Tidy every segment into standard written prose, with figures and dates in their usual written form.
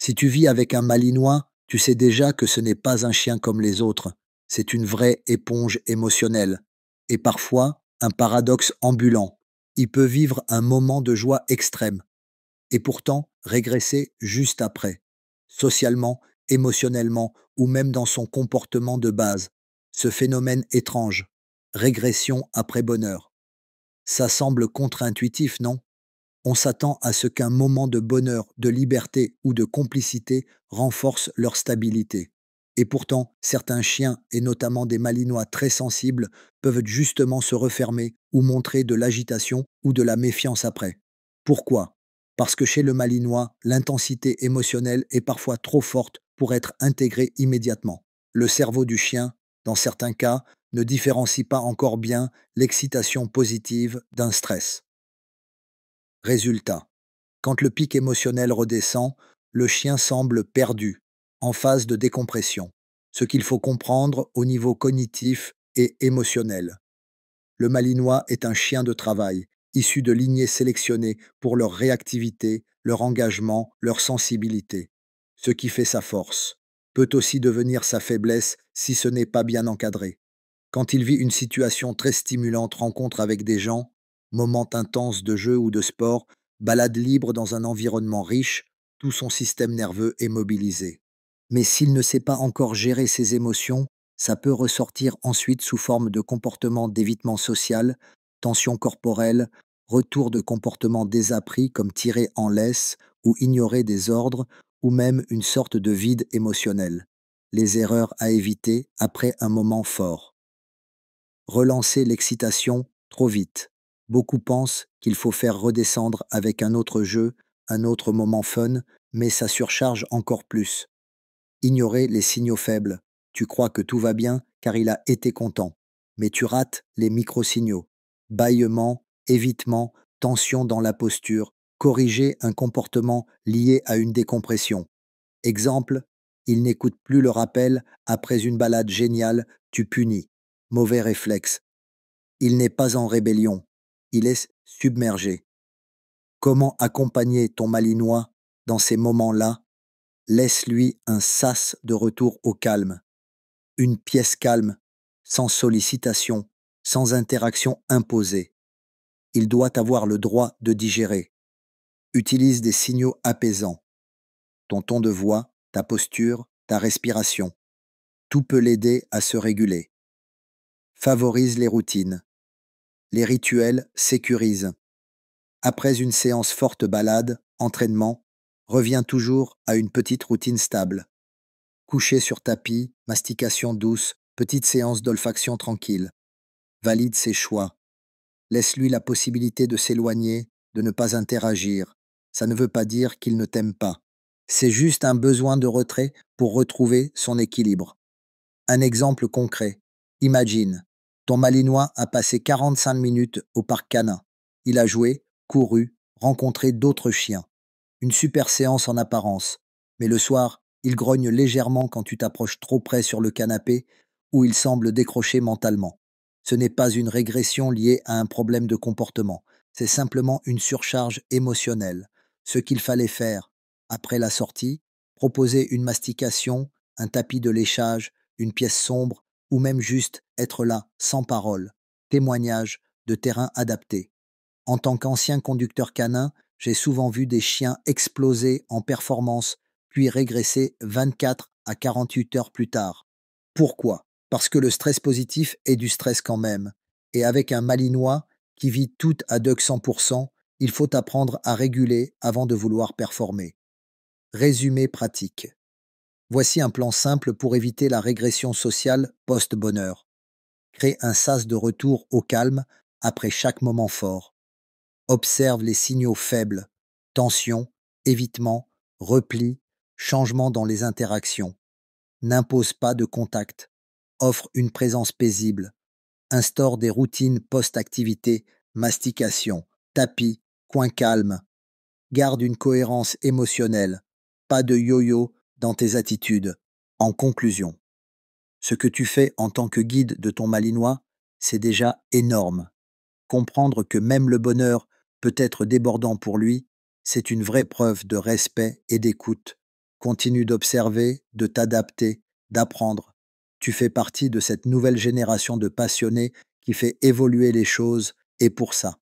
Si tu vis avec un Malinois, tu sais déjà que ce n'est pas un chien comme les autres. C'est une vraie éponge émotionnelle. Et parfois, un paradoxe ambulant. Il peut vivre un moment de joie extrême et pourtant régresser juste après. Socialement, émotionnellement ou même dans son comportement de base. Ce phénomène étrange. Régression après bonheur. Ça semble contre-intuitif, non? On s'attend à ce qu'un moment de bonheur, de liberté ou de complicité renforce leur stabilité. Et pourtant, certains chiens, et notamment des malinois très sensibles, peuvent justement se refermer ou montrer de l'agitation ou de la méfiance après. Pourquoi? Parce que chez le malinois, l'intensité émotionnelle est parfois trop forte pour être intégrée immédiatement. Le cerveau du chien, dans certains cas, ne différencie pas encore bien l'excitation positive d'un stress. Résultat, quand le pic émotionnel redescend, le chien semble perdu, en phase de décompression, ce qu'il faut comprendre au niveau cognitif et émotionnel. Le malinois est un chien de travail, issu de lignées sélectionnées pour leur réactivité, leur engagement, leur sensibilité. Ce qui fait sa force peut aussi devenir sa faiblesse si ce n'est pas bien encadré. Quand il vit une situation très stimulante, rencontre avec des gens, moment intense de jeu ou de sport, balade libre dans un environnement riche, tout son système nerveux est mobilisé. Mais s'il ne sait pas encore gérer ses émotions, ça peut ressortir ensuite sous forme de comportement d'évitement social, tension corporelle, retour de comportements désappris comme tirer en laisse ou ignorer des ordres, ou même une sorte de vide émotionnel. Les erreurs à éviter après un moment fort. Relancer l'excitation trop vite. Beaucoup pensent qu'il faut faire redescendre avec un autre jeu, un autre moment fun, mais ça surcharge encore plus. Ignorer les signaux faibles. Tu crois que tout va bien car il a été content, mais tu rates les micro-signaux. Bâillement, évitement, tension dans la posture, corriger un comportement lié à une décompression. Exemple, il n'écoute plus le rappel après une balade géniale, tu punis. Mauvais réflexe. Il n'est pas en rébellion, il est submergé. Comment accompagner ton malinois dans ces moments-là? Laisse-lui un sas de retour au calme, une pièce calme, sans sollicitation, sans interaction imposée. Il doit avoir le droit de digérer. Utilise des signaux apaisants. Ton ton de voix, ta posture, ta respiration. Tout peut l'aider à se réguler. Favorise les routines. Les rituels sécurisent. Après une séance forte balade, entraînement, reviens toujours à une petite routine stable. Coucher sur tapis, mastication douce, petite séance d'olfaction tranquille. Valide ses choix. Laisse-lui la possibilité de s'éloigner, de ne pas interagir. Ça ne veut pas dire qu'il ne t'aime pas. C'est juste un besoin de retrait pour retrouver son équilibre. Un exemple concret. Imagine, ton malinois a passé 45 minutes au parc canin. Il a joué, couru, rencontré d'autres chiens. Une super séance en apparence. Mais le soir, il grogne légèrement quand tu t'approches trop près sur le canapé ou il semble décrocher mentalement. Ce n'est pas une régression liée à un problème de comportement. C'est simplement une surcharge émotionnelle. Ce qu'il fallait faire, après la sortie, proposer une mastication, un tapis de léchage, une pièce sombre ou même juste être là, sans parole. Témoignage de terrain adapté. En tant qu'ancien conducteur canin, j'ai souvent vu des chiens exploser en performance, puis régresser 24 à 48 heures plus tard. Pourquoi? Parce que le stress positif est du stress quand même. Et avec un malinois qui vit tout à 200%, il faut apprendre à réguler avant de vouloir performer. Résumé pratique. Voici un plan simple pour éviter la régression sociale post-bonheur. Crée un sas de retour au calme après chaque moment fort. Observe les signaux faibles, tension, évitement, repli, changement dans les interactions. N'impose pas de contact. Offre une présence paisible. Instaure des routines post-activité, mastication, tapis, coin calme. Garde une cohérence émotionnelle. Pas de yo-yo dans tes attitudes. En conclusion, ce que tu fais en tant que guide de ton malinois, c'est déjà énorme. Comprendre que même le bonheur peut être débordant pour lui, c'est une vraie preuve de respect et d'écoute. Continue d'observer, de t'adapter, d'apprendre. Tu fais partie de cette nouvelle génération de passionnés qui fait évoluer les choses et pour ça.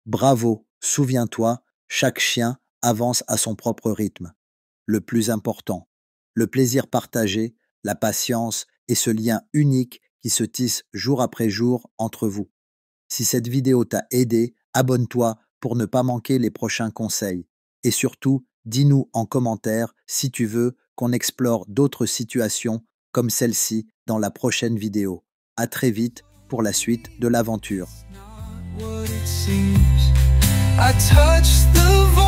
Bravo, souviens-toi, chaque chien avance à son propre rythme. Le plus important, le plaisir partagé, la patience et ce lien unique qui se tisse jour après jour entre vous. Si cette vidéo t'a aidé, abonne-toi pour ne pas manquer les prochains conseils. Et surtout, dis-nous en commentaire si tu veux qu'on explore d'autres situations comme celle-ci dans la prochaine vidéo. À très vite pour la suite de l'aventure. I touched the